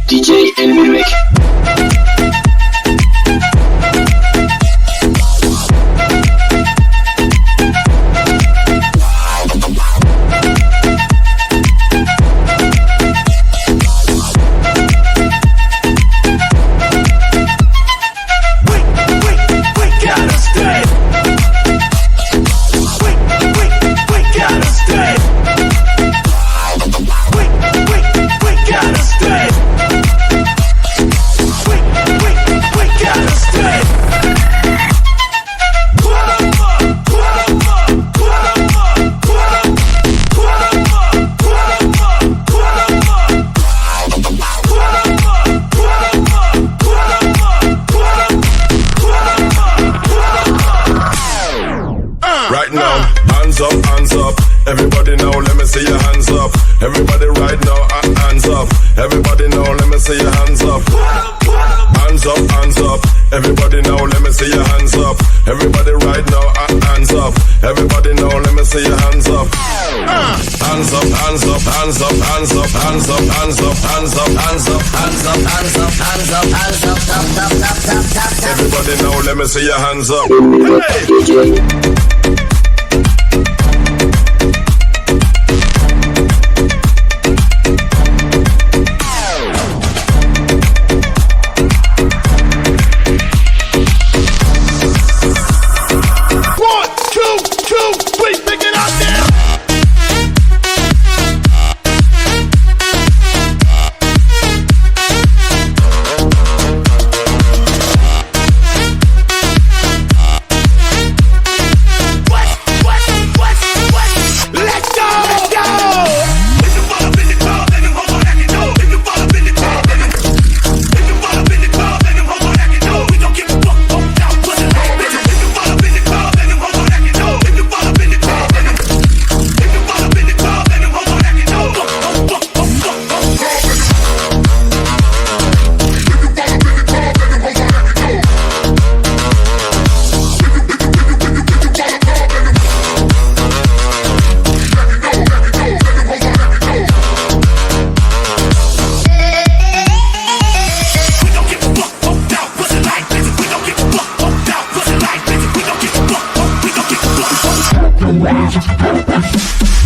DJ Enric. hands up, hands up, hands up, hands up, hands up, hands up, hands up, hands up, hands up, hands up, hands up, hands up, tap, tap, tap, tap, tap, tap. Everybody now, let me see your hands up. Hey!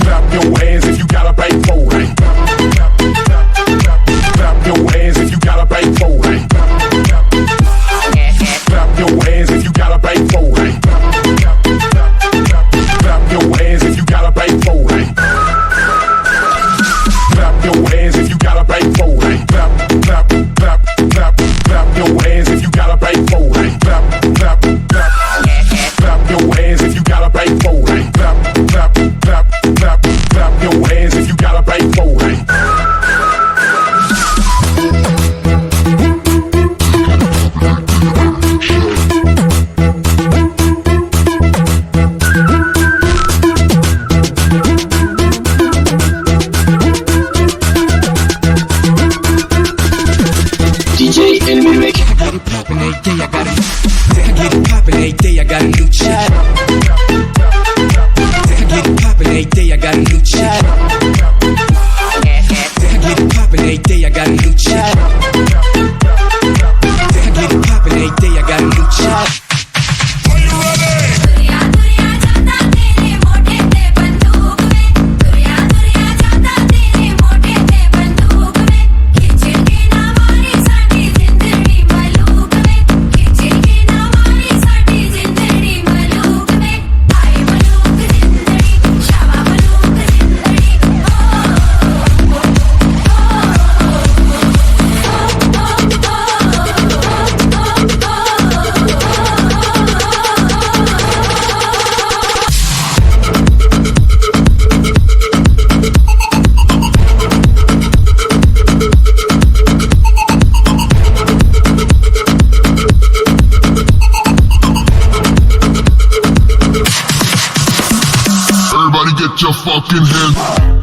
Clap your hands if you got a bank for it. Clap your hands if you got a bank for it. Clap your hands if you got a bank for it. Clap your hands if you got a bank for it. Clap your hands if you got a bank for it. Clap, clap, clap, clap, clap your hands if you got a bank for it. Clap, clap, clap, clap your hands if you got a bank for it. Clap, clap, clap, clap, clap your hands if you got a bank for it. DJ El Mimic. I got it poppin' every day, I got it. I get it poppin' every day, I got a new chick. I get it poppin' every day, I got a new chick. I get it poppin' every day, I got a new chick. I get it poppin' every day, I got a new chick. Everybody get your fucking hands.